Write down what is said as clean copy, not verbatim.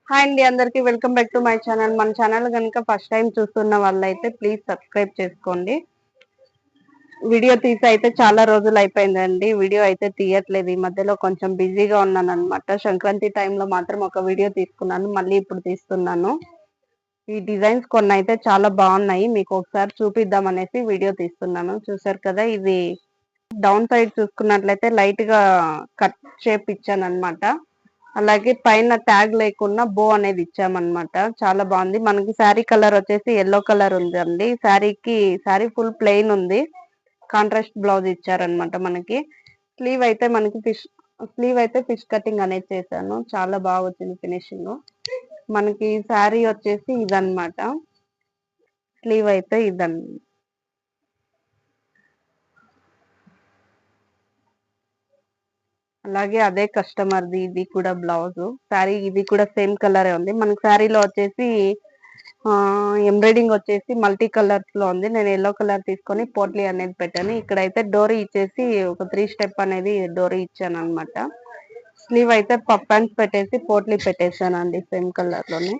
Hi అండి, అందరికి welcome back to my channel. మన ఛానల్ కనుక ఫస్ట్ టైం చూస్తున్న వాళ్ళైతే ప్లీజ్ సబ్స్క్రైబ్ చేసుకోండి. వీడియో తీసి అయితే చాలా రోజులు అయిపోయిందండి. వీడియో అయితే తీయట్లేదు, ఈ మధ్యలో కొంచెం బిజీగా ఉన్నాను అనమాట. సంక్రాంతి టైంలో మాత్రం ఒక వీడియో తీసుకున్నాను, మళ్ళీ ఇప్పుడు తీస్తున్నాను. ఈ డిజైన్స్ కొన్ని అయితే చాలా బాగున్నాయి, మీకు ఒకసారి చూపిద్దాం అనేసి వీడియో తీస్తున్నాను. చూసారు కదా, ఇది డౌన్ సైడ్ చూసుకున్నట్లయితే లైట్ గా కట్ షేప్ ఇచ్చాను అనమాట. అలాగే పైన ట్యాగ్ లేకుండా బో అనేది ఇచ్చామన్నమాట. చాలా బాగుంది. మనకి శారీ కలర్ వచ్చేసి ఎల్లో కలర్ ఉందండి. శారీ ఫుల్ ప్లెయిన్ ఉంది. కాంట్రాస్ట్ బ్లౌజ్ ఇచ్చారనమాట. మనకి స్లీవ్ అయితే ఫిష్ కటింగ్ అనేది చేశాను. చాలా బాగా వచ్చింది ఫినిషింగ్. మనకి శారీ వచ్చేసి ఇదన్నమాట. స్లీవ్ అయితే ఇదన్నమాట. అలాగే అదే కస్టమర్ది ఇది కూడా బ్లౌజ్. శారీ ఇది కూడా సేమ్ కలరే ఉంది. మనకి శారీలో వచ్చేసి ఎంబ్రాయిడింగ్ వచ్చేసి మల్టీ కలర్స్ లో ఉంది. నేను ఎల్లో కలర్ తీసుకొని పోట్లీ అనేది పెట్టాను. ఇక్కడైతే డోరీ ఇచ్చేసి ఒక 3 స్టెప్ అనేది డోరీ ఇచ్చాను అనమాట. స్లీవ్ అయితే పఫ్ హ్యాండ్స్ పెట్టేసి పోట్లీ పెట్టేశాను అండి, సేమ్ కలర్ లోనే.